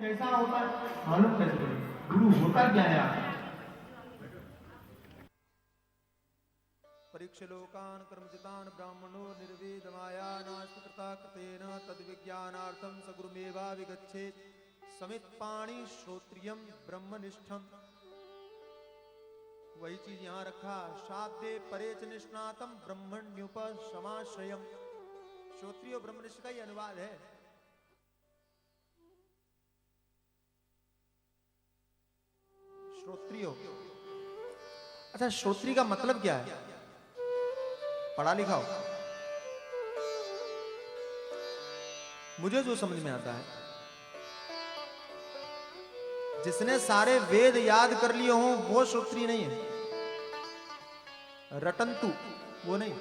कैसा होता है मालूम कैसे पड़े? गुरु होता क्या है आप? परीक्ष लोकान कर्मजितान ब्राह्मणो निर्वेदमाया नास्ति कृता कृतेन तद्विज्ञानार्थं स गुरुमेवा विगच्छेत् समित पाणि श्रोत्रियम ब्रह्मनिष्ठम। वही चीज यहां रखा, शाब्दे परे च निष्णातम ब्रह्मण्युपशमाश्रयम। श्रोत्रिय और ब्रह्मनिष्ठ का ही अनुवाद है। श्रोत्रियो, अच्छा श्रोत्री का मतलब क्या है? पढ़ा लिखा हो? मुझे जो समझ में आता है, जिसने सारे वेद याद कर लिए हों वो श्रोत्री नहीं है, रटंतु वो नहीं।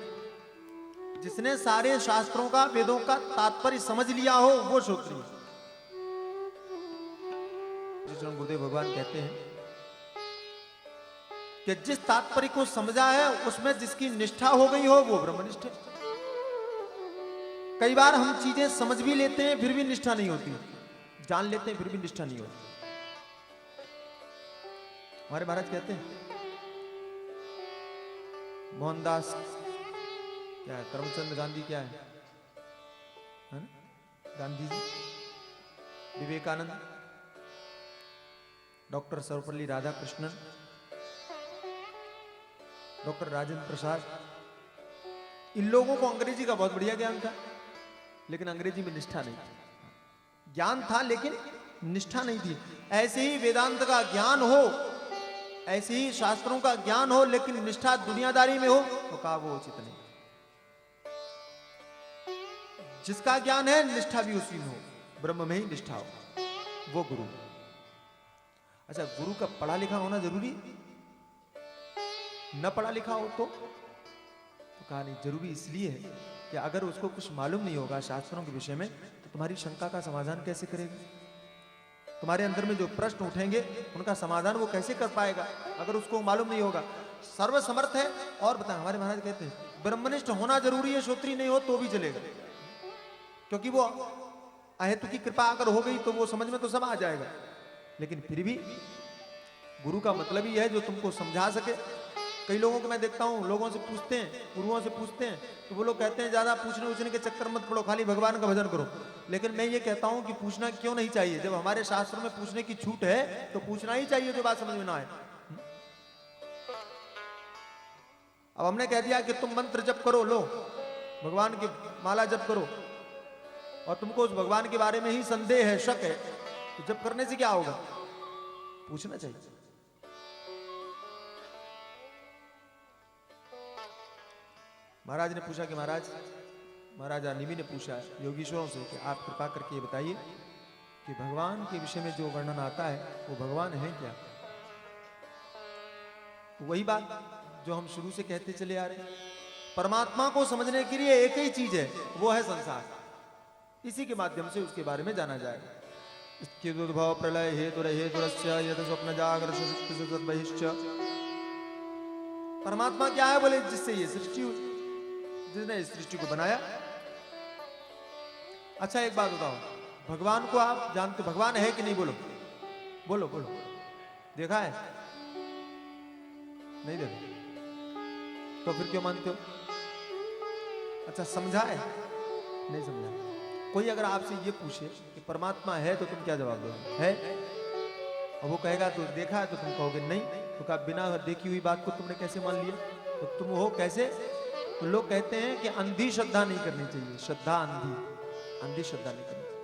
जिसने सारे शास्त्रों का वेदों का तात्पर्य समझ लिया हो वो श्रोत्री है। गुरुदेव भगवान कहते हैं कि जिस तात्पर्य को समझा है उसमें जिसकी निष्ठा हो गई हो वो ब्रह्मनिष्ठ है। कई बार हम चीजें समझ भी लेते हैं फिर भी निष्ठा नहीं होती, जान लेते हैं फिर भी निष्ठा नहीं होती। हमारे महाराज कहते हैं, मोहनदास क्या है, करमचंद गांधी क्या है ना? गांधी जी, विवेकानंद, डॉक्टर सर्वपल्ली राधाकृष्णन, डॉक्टर राजेंद्र प्रसाद, इन लोगों को अंग्रेजी का बहुत बढ़िया ज्ञान था लेकिन अंग्रेजी में निष्ठा नहीं थी। ज्ञान था लेकिन निष्ठा नहीं थी। ऐसे ही वेदांत का ज्ञान हो, ऐसे ही शास्त्रों का ज्ञान हो लेकिन निष्ठा दुनियादारी में हो तो कहा वो उचित नहीं। जिसका ज्ञान है निष्ठा भी उसी में हो, ब्रह्म में ही निष्ठा हो, वो गुरु। अच्छा, गुरु का पढ़ा लिखा होना जरूरी? न पढ़ा लिखा हो तो कहा नहीं, जरूरी इसलिए है कि अगर उसको कुछ मालूम नहीं होगा शास्त्रों के विषय में तो तुम्हारी शंका का समाधान कैसे करेगा? तुम्हारे अंदर में जो प्रश्न उठेंगे उनका समाधान वो कैसे कर पाएगा अगर उसको मालूम नहीं होगा? सर्वसमर्थ है। और बता, हमारे महाराज कहते हैं ब्रह्मनिष्ठ होना जरूरी है, श्रोत्री नहीं हो तो भी चलेगा, क्योंकि वो अहेतु की कृपा अगर हो गई तो वो समझ में तो सब आ जाएगा। लेकिन फिर भी गुरु का मतलब ही है जो तुमको समझा सके। कई लोगों को मैं देखता हूं, लोगों से पूछते हैं, गुरुओं से पूछते हैं तो वो लोग कहते हैं ज्यादा पूछने उछने के चक्कर मत पड़ो, खाली भगवान का भजन करो। लेकिन मैं ये कहता हूं कि पूछना क्यों नहीं चाहिए? जब हमारे शास्त्र में पूछने की छूट है तो पूछना ही चाहिए जो बात समझ में ना आए। अब हमने कह दिया कि तुम मंत्र जप करो, लो भगवान की माला जप करो, और तुमको उस भगवान के बारे में ही संदेह है, शक है, तो जप करने से क्या होगा? पूछना चाहिए। महाराज ने पूछा कि महाराजा निमि ने पूछा योगीश्वरों से कि आप कृपा करके ये बताइए कि भगवान के विषय में जो वर्णन आता है वो भगवान है क्या? तो वही बात जो हम शुरू से कहते चले आ रहे हैं, परमात्मा को समझने के लिए एक ही चीज है, वो है संसार। इसी के माध्यम से उसके बारे में जाना जाएगा। इसके उद्भव प्रलय हेतुरस्य यद स्वप्न जागर सुषुप्ति बहिश्च। परमात्मा क्या है? बोले जिससे ये सृष्टि हुई, जिसने इस सृष्टि को बनाया। अच्छा एक बात बताओ, भगवान को आप जानते, भगवान है कि नहीं? बोलो बोलो बोलो, देखा है? नहीं देखा तो फिर क्यों मानते हो? अच्छा समझा है? नहीं समझा। कोई अगर आपसे ये पूछे कि परमात्मा है तो तुम क्या जवाब दोगे? है? और वो कहेगा तो देखा है, तो तुम कहोगे नहीं। तो कहा बिना देखी हुई बात को तुमने कैसे मान लिया? तो तुम हो कैसे? तो लोग कहते हैं कि अंधी श्रद्धा नहीं करनी चाहिए, श्रद्धा अंधी श्रद्धा नहीं करनी चाहिए।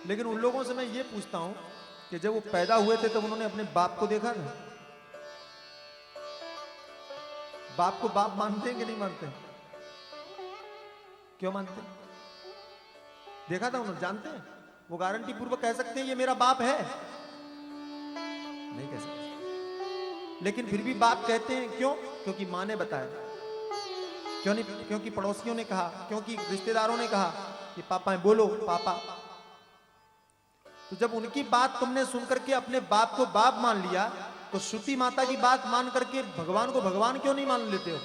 लेकिन उन लोगों से मैं ये पूछता हूं कि जब वो पैदा हुए थे तब उन्होंने अपने बाप को देखा था? बाप को बाप मानते हैं कि नहीं मानते हैं? क्यों मानते हैं? देखा था उन्होंने, जानते हैं? वो गारंटी पूर्वक कह सकते हैं ये मेरा बाप है? नहीं कह सकते। लेकिन फिर भी बाप कहते हैं, क्यों? क्योंकि माँ ने बताया। क्यों नहीं? क्योंकि पड़ोसियों ने कहा, क्योंकि रिश्तेदारों ने कहा कि पापा है, बोलो पापा। तो जब उनकी बात तुमने सुनकर के अपने बाप को बाप मान लिया तो श्रुति माता की बात मान करके भगवान को भगवान क्यों नहीं मान लेते हो?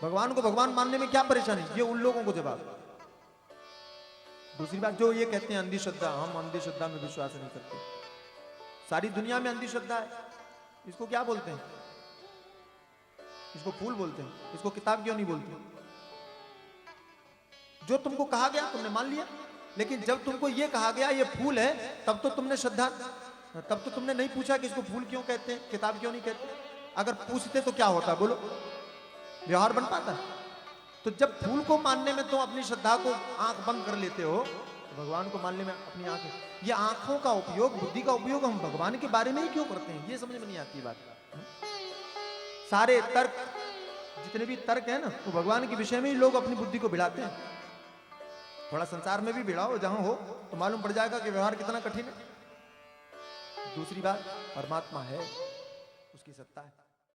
भगवान को भगवान मानने में क्या परेशानी? ये उन लोगों को जवाब। दूसरी बात, जो ये कहते हैं अंधश्रद्धा, हम अंधश्रद्धा में विश्वास नहीं करते। सारी दुनिया में अंधश्रद्धा है। इसको क्या बोलते हैं? इसको फूल बोलते हैं। इसको किताब क्यों नहीं बोलते? जो तुमको कहा गया तुमने मान लिया, लेकिन जब तुमको ये कहा गया ये फूल है, तब तो तुमने श्रद्धा, तब तो तुमने नहीं पूछा कि इसको फूल क्यों कहते हैं, किताब क्यों नहीं कहते। अगर पूछते तो क्या होता, बोलो, व्यवहार बन पाता। तो जब फूल को मानने में तुम अपनी श्रद्धा को आंख बंद कर लेते हो, तो भगवान को मानने में अपनी आंखें, ये आंखों का उपयोग, बुद्धि का उपयोग हम भगवान के बारे में ही क्यों करते हैं, ये समझ में नहीं आती बात। सारे तर्क, जितने भी तर्क है ना, वो भगवान के विषय में ही लोग अपनी बुद्धि को भिड़ाते हैं। थोड़ा संसार में भी भिड़ाओ जहां हो, तो मालूम पड़ जाएगा कि व्यवहार कितना कठिन है। दूसरी बात, परमात्मा है, उसकी सत्ता है।